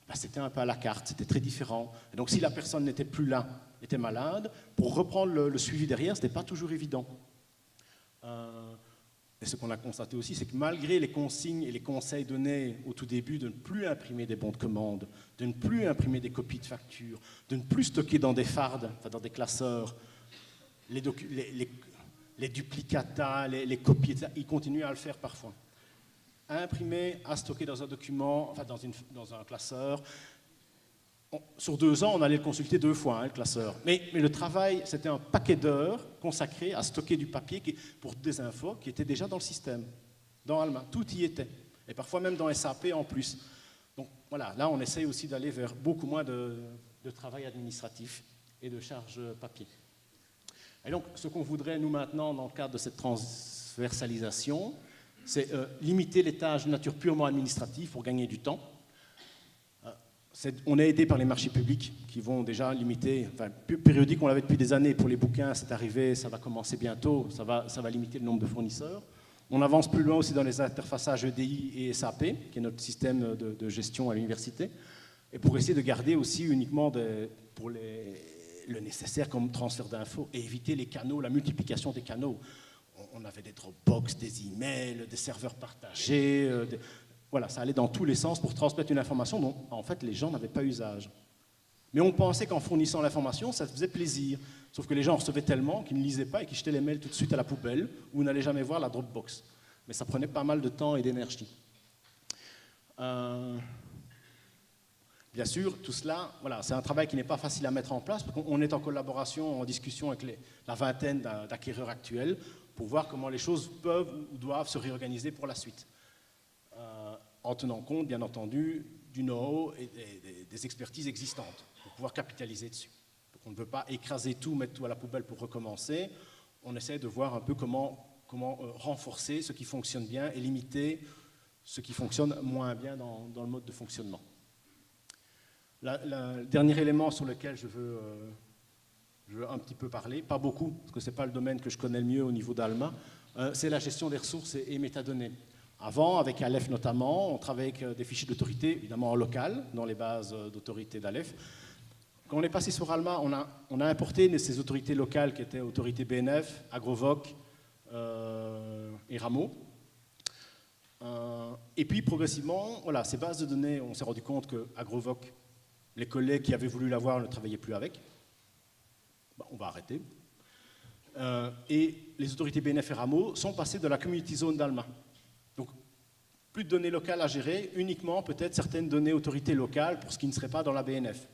ben, c'était un peu à la carte, c'était très différent. Et donc si la personne n'était plus là, était malade, pour reprendre le suivi derrière, ce n'était pas toujours évident. Et ce qu'on a constaté aussi, c'est que malgré les consignes et les conseils donnés au tout début de ne plus imprimer des bons de commande, de ne plus imprimer des copies de factures, de ne plus stocker dans des fardes, enfin dans des classeurs, les duplicata, les copies, etc., ils continuent à le faire parfois. À imprimer, à stocker dans un document, enfin dans un classeur. Sur 2 ans, on allait le consulter 2 fois, le classeur. Mais le travail, c'était un paquet d'heures consacré à stocker du papier pour des infos qui étaient déjà dans le système, dans Alma. Tout y était. Et parfois même dans SAP en plus. Donc voilà, là on essaye aussi d'aller vers beaucoup moins de travail administratif et de charges papier. Et donc ce qu'on voudrait nous maintenant dans le cadre de cette transversalisation, c'est limiter les tâches de nature purement administrative pour gagner du temps. On est aidé par les marchés publics qui vont déjà limiter, enfin périodique on l'avait depuis des années pour les bouquins, c'est arrivé, ça va commencer bientôt, ça va limiter le nombre de fournisseurs. On avance plus loin aussi dans les interfaçages EDI et SAP, qui est notre système de gestion à l'université, et pour essayer de garder aussi uniquement le nécessaire comme transfert d'infos et éviter les canaux, la multiplication des canaux. On avait des Dropbox, des emails, des serveurs partagés, voilà, ça allait dans tous les sens pour transmettre une information dont, en fait, les gens n'avaient pas usage. Mais on pensait qu'en fournissant l'information, ça faisait plaisir. Sauf que les gens en recevaient tellement qu'ils ne lisaient pas et qu'ils jetaient les mails tout de suite à la poubelle ou n'allaient jamais voir la Dropbox. Mais ça prenait pas mal de temps et d'énergie. Bien sûr, tout cela, voilà, c'est un travail qui n'est pas facile à mettre en place, parce qu'on est en collaboration, en discussion avec la vingtaine d'acquéreurs actuels pour voir comment les choses peuvent ou doivent se réorganiser pour la suite. En tenant compte, bien entendu, du know-how et des expertises existantes, pour pouvoir capitaliser dessus. Donc on ne veut pas écraser tout, mettre tout à la poubelle pour recommencer. On essaie de voir un peu comment renforcer ce qui fonctionne bien et limiter ce qui fonctionne moins bien dans le mode de fonctionnement. Le dernier élément sur lequel je veux un petit peu parler, pas beaucoup, parce que ce n'est pas le domaine que je connais le mieux au niveau d'Alma, c'est la gestion des ressources et métadonnées. Avant, avec Aleph notamment, on travaillait avec des fichiers d'autorité, évidemment en local, dans les bases d'autorité d'Aleph. Quand on est passé sur Alma, on a importé ces autorités locales qui étaient autorités BNF, Agrovoc et Rameau. Et puis progressivement, voilà, ces bases de données, on s'est rendu compte que Agrovoc, les collègues qui avaient voulu l'avoir ne travaillaient plus avec. Bah, on va arrêter. Et les autorités BNF et Rameau sont passées de la community zone d'Alma. Donc, plus de données locales à gérer, uniquement peut-être certaines données autorités locales pour ce qui ne serait pas dans la BNF.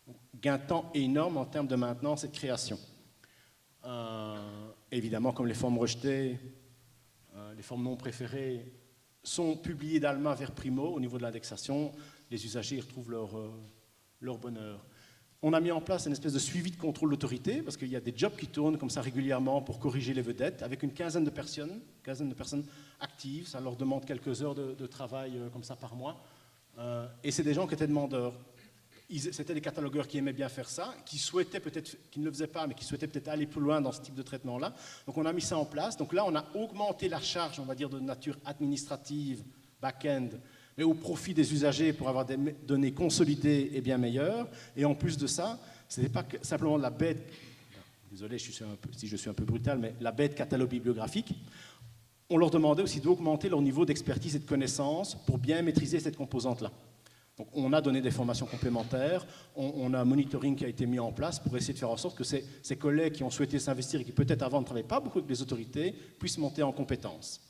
Donc, gain de temps énorme en termes de maintenance et de création. Évidemment, comme les formes rejetées, les formes non préférées sont publiées d'Alma vers Primo au niveau de l'indexation, les usagers y retrouvent leur bonheur. On a mis en place une espèce de suivi de contrôle d'autorité, parce qu'il y a des jobs qui tournent comme ça régulièrement pour corriger les vedettes, avec une quinzaine de personnes actives. Ça leur demande quelques heures de travail comme ça par mois. Et c'est des gens qui étaient demandeurs. C'était des catalogueurs qui aimaient bien faire ça, qui souhaitaient peut-être, qui ne le faisaient pas, mais qui souhaitaient peut-être aller plus loin dans ce type de traitement-là. Donc on a mis ça en place. Donc là, on a augmenté la charge, on va dire, de nature administrative, back-end, mais au profit des usagers pour avoir des données consolidées et bien meilleures. Et en plus de ça, ce n'était pas simplement la bête, désolé si je suis un peu brutal, mais la bête catalogue bibliographique. On leur demandait aussi d'augmenter leur niveau d'expertise et de connaissance pour bien maîtriser cette composante-là. Donc on a donné des formations complémentaires, on a un monitoring qui a été mis en place pour essayer de faire en sorte que ces collègues qui ont souhaité s'investir et qui peut-être avant ne travaillaient pas beaucoup avec les autorités puissent monter en compétences.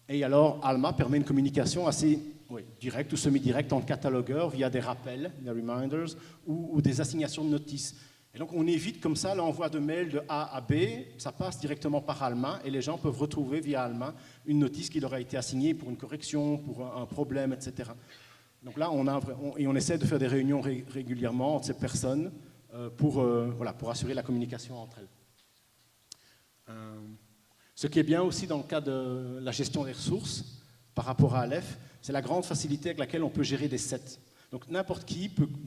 Et alors, Alma permet une communication assez directe ou semi-directe entre catalogueurs via des rappels, des reminders, ou des assignations de notices. Et donc on évite comme ça l'envoi de mails de A à B, ça passe directement par Alma et les gens peuvent retrouver via Alma une notice qui leur a été assignée pour une correction, pour un problème, etc. Donc là, on essaie de faire des réunions régulièrement entre ces personnes pour assurer la communication entre elles. Ce qui est bien aussi dans le cas de la gestion des ressources par rapport à Aleph, c'est la grande facilité avec laquelle on peut gérer des sets. Donc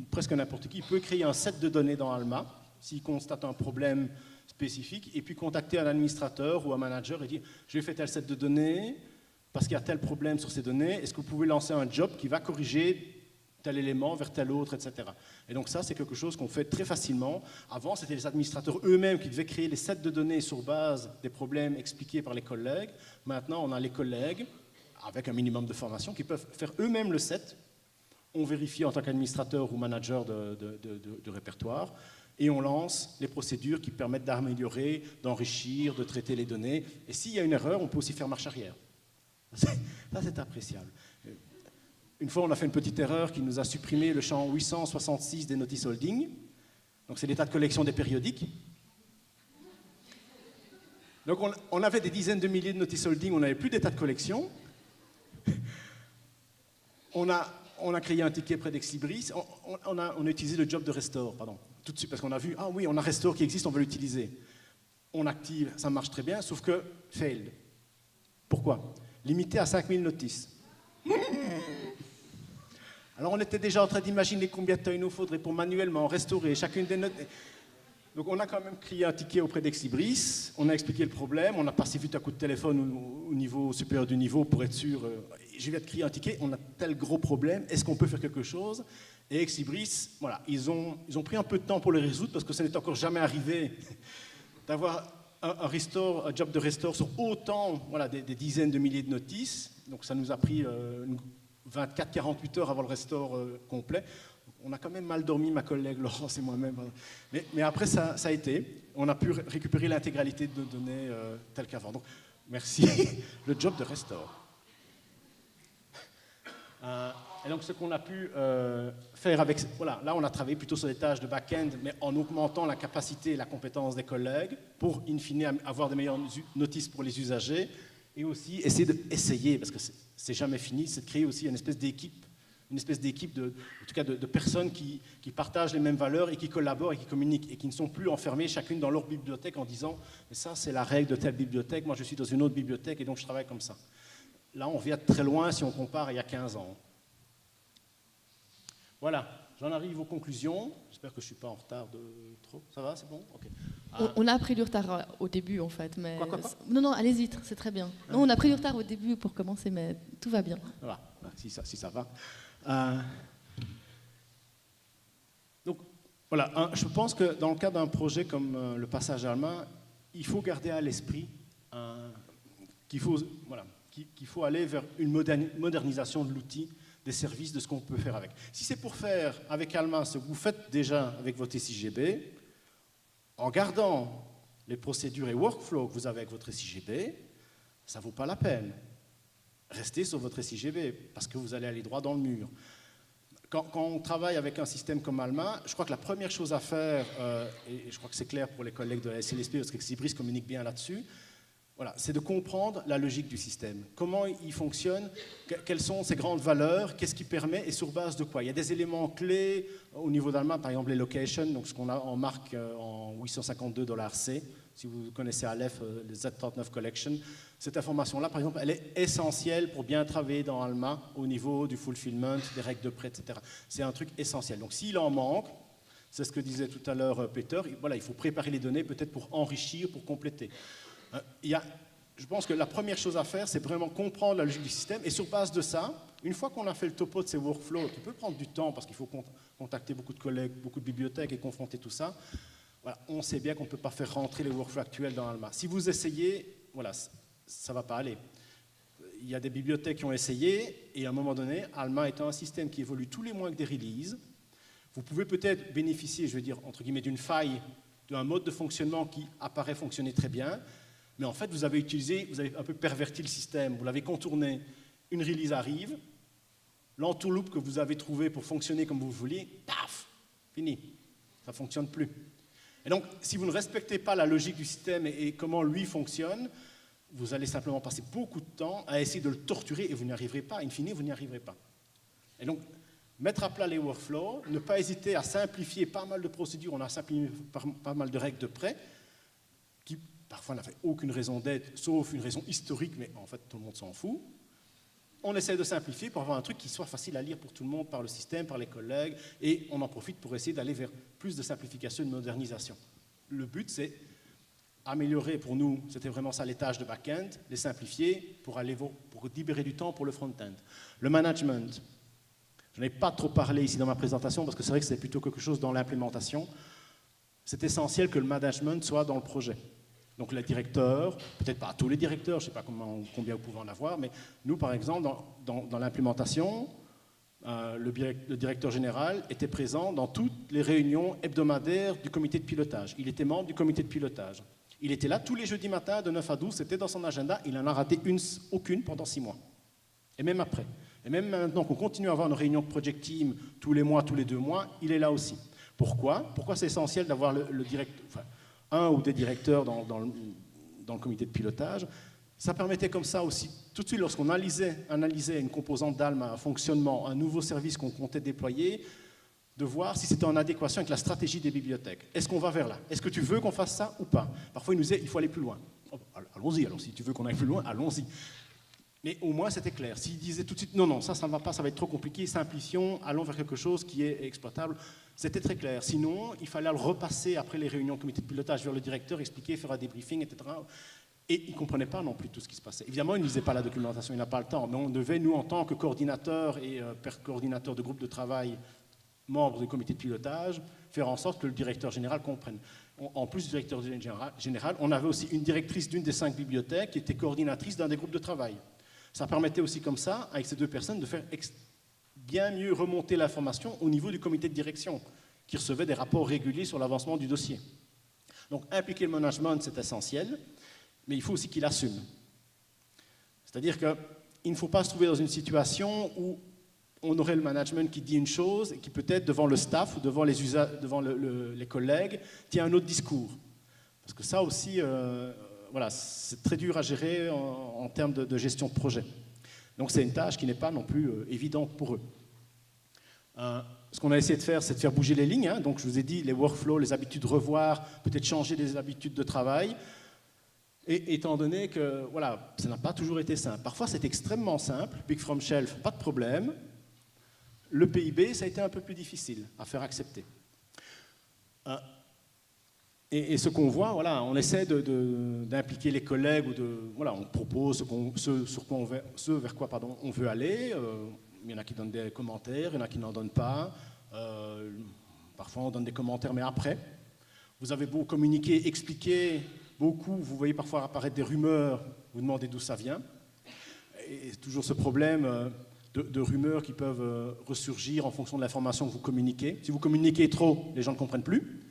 presque n'importe qui peut créer un set de données dans Alma s'il constate un problème spécifique et puis contacter un administrateur ou un manager et dire « je vais faire tel set de données parce qu'il y a tel problème sur ces données, est-ce que vous pouvez lancer un job qui va corriger tel élément vers tel autre, etc. » Et donc ça, c'est quelque chose qu'on fait très facilement. Avant, c'était les administrateurs eux-mêmes qui devaient créer les sets de données sur base des problèmes expliqués par les collègues. Maintenant, on a les collègues, avec un minimum de formation, qui peuvent faire eux-mêmes le set. On vérifie en tant qu'administrateur ou manager de répertoire et on lance les procédures qui permettent d'améliorer, d'enrichir, de traiter les données. Et s'il y a une erreur, on peut aussi faire marche arrière. Ça, c'est appréciable. Une fois, on a fait une petite erreur qui nous a supprimé le champ 866 des notices holding. Donc, c'est l'état de collection des périodiques. Donc, on avait des dizaines de milliers de notices holding, on n'avait plus d'état de collection. On a créé un ticket près d'Exlibris, on a utilisé le job de restore, tout de suite, parce qu'on a vu, ah oui, on a restore qui existe, on va l'utiliser. On active, ça marche très bien, sauf que failed. Pourquoi? Limité à 5000 notices. Alors on était déjà en train d'imaginer combien de temps il nous faudrait pour manuellement restaurer chacune des notes. Donc on a quand même créé un ticket auprès d'Exlibris, on a expliqué le problème, on a passé vite un coup de téléphone au niveau supérieur du niveau pour être sûr, je viens de créer un ticket, on a tel gros problème, est-ce qu'on peut faire quelque chose? Et Exlibris, voilà, ils ont pris un peu de temps pour le résoudre parce que ça n'est encore jamais arrivé d'avoir un job de restore sur autant, voilà, des dizaines de milliers de notices. Donc ça nous a pris 24-48 heures avant le restore complet. On a quand même mal dormi, ma collègue Laurence et moi-même. Mais après, ça a été. On a pu récupérer l'intégralité de nos données telles qu'avant. Donc, merci. Le job de restore. Et donc, ce qu'on a pu faire avec... Voilà, là, on a travaillé plutôt sur des tâches de back-end, mais en augmentant la capacité et la compétence des collègues pour, in fine, avoir de meilleures notices pour les usagers et aussi essayer, parce que c'est jamais fini, c'est de créer aussi une espèce d'équipe, en tout cas de personnes qui partagent les mêmes valeurs et qui collaborent et qui communiquent et qui ne sont plus enfermées chacune dans leur bibliothèque en disant « mais ça, c'est la règle de telle bibliothèque, moi je suis dans une autre bibliothèque et donc je travaille comme ça ». Là, on vient de très loin si on compare à il y a 15 ans. Voilà, j'en arrive aux conclusions. J'espère que je ne suis pas en retard de trop. Ça va, c'est bon? Okay. On a pris du retard au début, en fait. Mais... Quoi Non, allez-y, c'est très bien. Non, on a pris du retard au début pour commencer, mais tout va bien. Voilà, si ça va. Donc, voilà, je pense que dans le cas d'un projet comme le passage à Alma, il faut garder à l'esprit qu'il faut aller vers une modernisation de l'outil, des services, de ce qu'on peut faire avec. Si c'est pour faire avec Alma ce que vous faites déjà avec votre SIGB, en gardant les procédures et workflows que vous avez avec votre SIGB, ça ne vaut pas la peine. Restez sur votre SIGB, parce que vous allez aller droit dans le mur. Quand on travaille avec un système comme Alma, je crois que la première chose à faire, et je crois que c'est clair pour les collègues de la SLSP, parce que Exlibris communique bien là-dessus, voilà, c'est de comprendre la logique du système. Comment il fonctionne, quelles sont ses grandes valeurs, qu'est-ce qui permet et sur base de quoi. Il y a des éléments clés au niveau d'Alma, par exemple les locations, donc ce qu'on a en marque en $852C. Si vous connaissez Aleph, les Z39 Collection, cette information-là, par exemple, elle est essentielle pour bien travailler dans Alma au niveau du fulfillment, des règles de prêt, etc. C'est un truc essentiel. Donc s'il en manque, c'est ce que disait tout à l'heure Peter, voilà, il faut préparer les données peut-être pour enrichir, pour compléter. Je pense que la première chose à faire, c'est vraiment comprendre la logique du système. Et sur base de ça, une fois qu'on a fait le topo de ces workflows, qui peut prendre du temps parce qu'il faut contacter beaucoup de collègues, beaucoup de bibliothèques et confronter tout ça, voilà, on sait bien qu'on ne peut pas faire rentrer les workflows actuels dans Alma. Si vous essayez, voilà, ça ne va pas aller. Il y a des bibliothèques qui ont essayé, et à un moment donné, Alma étant un système qui évolue tous les mois avec des releases, vous pouvez peut-être bénéficier, je veux dire, entre guillemets, d'une faille, d'un mode de fonctionnement qui apparaît fonctionner très bien, mais en fait, vous avez un peu perverti le système, vous l'avez contourné. Une release arrive, l'entourloupe que vous avez trouvé pour fonctionner comme vous vouliez, paf, fini, ça ne fonctionne plus. Et donc, si vous ne respectez pas la logique du système et comment lui fonctionne, vous allez simplement passer beaucoup de temps à essayer de le torturer et vous n'y arriverez pas. In fine, vous n'y arriverez pas. Et donc, mettre à plat les workflows, ne pas hésiter à simplifier pas mal de procédures, on a simplifié pas mal de règles de prêt, qui parfois n'avaient aucune raison d'être, sauf une raison historique, mais en fait tout le monde s'en fout. On essaie de simplifier pour avoir un truc qui soit facile à lire pour tout le monde, par le système, par les collègues, et on en profite pour essayer d'aller vers plus de simplification et de modernisation. Le but, c'est améliorer pour nous, c'était vraiment ça les tâches de back-end, les simplifier pour libérer du temps pour le front-end. Le management, je n'ai pas trop parlé ici dans ma présentation parce que c'est vrai que c'est plutôt quelque chose dans l'implémentation. C'est essentiel que le management soit dans le projet. Donc les directeurs, peut-être pas tous les directeurs, je ne sais pas combien vous pouvez en avoir, mais nous par exemple dans l'implémentation, le directeur général était présent dans toutes les réunions hebdomadaires du comité de pilotage. Il était membre du comité de pilotage. Il était là tous les jeudis matins de 9 à 12, c'était dans son agenda, il n'en a raté aucune pendant 6 mois. Et même après. Et même maintenant qu'on continue à avoir une réunion de project team tous les mois, tous les 2 mois, il est là aussi. Pourquoi ? Pourquoi c'est essentiel d'avoir un ou des directeurs dans le comité de pilotage ? Ça permettait comme ça aussi, tout de suite lorsqu'on analysait une composante d'Alma, un fonctionnement, un nouveau service qu'on comptait déployer, de voir si c'était en adéquation avec la stratégie des bibliothèques. Est-ce qu'on va vers là ? Est-ce que tu veux qu'on fasse ça ou pas ? Parfois il nous disait il faut aller plus loin. Oh, allons-y, alors si tu veux qu'on aille plus loin, allons-y. Mais au moins, c'était clair. S'il disait tout de suite, non, ça ne va pas, ça va être trop compliqué, simplifions, allons vers quelque chose qui est exploitable, c'était très clair. Sinon, il fallait le repasser après les réunions comité de pilotage vers le directeur, expliquer, faire un débriefing, etc. Et il ne comprenait pas non plus tout ce qui se passait. Évidemment, il ne lisait pas la documentation, il n'a pas le temps, mais on devait, nous, en tant que coordinateur et coordinateur de groupe de travail, membres du comité de pilotage, faire en sorte que le directeur général comprenne. En plus du directeur général, on avait aussi une directrice d'une des 5 bibliothèques qui était coordinatrice d'un des groupes de travail. Ça permettait aussi comme ça, avec ces 2 personnes, de faire bien mieux remonter l'information au niveau du comité de direction, qui recevait des rapports réguliers sur l'avancement du dossier. Donc impliquer le management, c'est essentiel, mais il faut aussi qu'il assume. C'est-à-dire qu'il ne faut pas se trouver dans une situation où on aurait le management qui dit une chose et qui peut-être devant le staff ou devant les collègues tient un autre discours. Parce que ça aussi... voilà, c'est très dur à gérer en termes de gestion de projet. Donc c'est une tâche qui n'est pas non plus évidente pour eux. Ce qu'on a essayé de faire, c'est de faire bouger les lignes. Hein. Donc je vous ai dit, les workflows, les habitudes revoir, peut-être changer des habitudes de travail. Et étant donné que voilà, ça n'a pas toujours été simple. Parfois c'est extrêmement simple, Big From Shelf, pas de problème. Le PIB, ça a été un peu plus difficile à faire accepter. Et ce qu'on voit, voilà, on essaie d'impliquer les collègues, voilà, on propose ce vers quoi on veut aller. Il y en a qui donnent des commentaires, il y en a qui n'en donnent pas. Parfois on donne des commentaires, mais après. Vous avez beau communiquer, expliquer beaucoup, vous voyez parfois apparaître des rumeurs, vous demandez d'où ça vient. Et toujours ce problème de rumeurs qui peuvent ressurgir en fonction de l'information que vous communiquez. Si vous communiquez trop, les gens ne comprennent plus.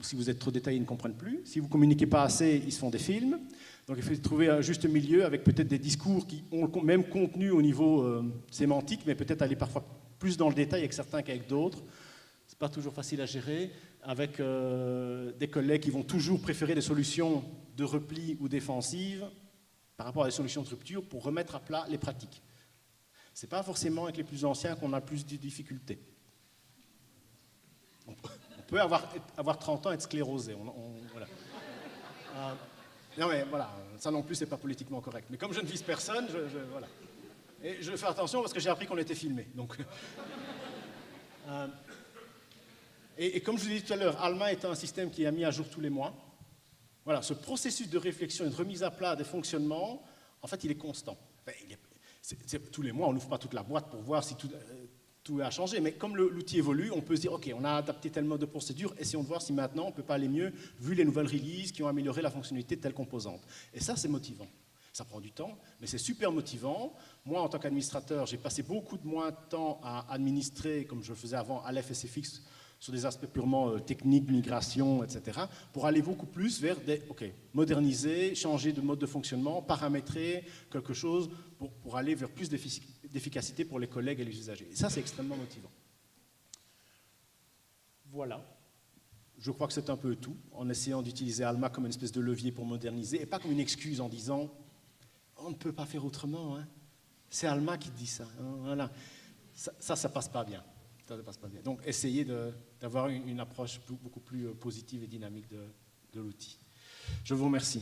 Si vous êtes trop détaillé, ils ne comprennent plus. Si vous ne communiquez pas assez, ils se font des films. Donc il faut trouver un juste milieu avec peut-être des discours qui ont le même contenu au niveau sémantique, mais peut-être aller parfois plus dans le détail avec certains qu'avec d'autres. Ce n'est pas toujours facile à gérer, avec des collègues qui vont toujours préférer des solutions de repli ou défensives par rapport à des solutions de rupture pour remettre à plat les pratiques. Ce n'est pas forcément avec les plus anciens qu'on a plus de difficultés. On peut avoir 30 ans et être sclérosé. Voilà. Non mais voilà, ça non plus c'est pas politiquement correct. Mais comme je ne vise personne, voilà. Et je fais attention parce que j'ai appris qu'on était filmé. Donc, et comme je vous l'ai dit tout à l'heure, Alma est un système qui est mis à jour tous les mois. Voilà, ce processus de réflexion et de remise à plat des fonctionnements, en fait, il est constant. Enfin, tous les mois, on n'ouvre pas toute la boîte pour voir si tout a changé, mais comme l'outil évolue, on peut se dire, ok, on a adapté tel mode de procédure, essayons de voir si maintenant on ne peut pas aller mieux, vu les nouvelles releases qui ont amélioré la fonctionnalité de telle composante. Et ça, c'est motivant. Ça prend du temps, mais c'est super motivant. Moi, en tant qu'administrateur, j'ai passé beaucoup de moins de temps à administrer, comme je le faisais avant, à l'FSFX, sur des aspects purement techniques, migration, etc., pour aller beaucoup plus vers moderniser, changer de mode de fonctionnement, paramétrer quelque chose pour aller vers plus d'efficacité pour les collègues et les usagers. Et ça, c'est extrêmement motivant. Voilà. je crois que c'est un peu tout, en essayant d'utiliser Alma comme une espèce de levier pour moderniser, et pas comme une excuse en disant « on ne peut pas faire autrement hein. ». C'est Alma qui dit ça. Hein, voilà. Ça passe pas bien. Ça passe pas bien. Donc, essayez d'avoir une approche beaucoup plus positive et dynamique de l'outil. Je vous remercie.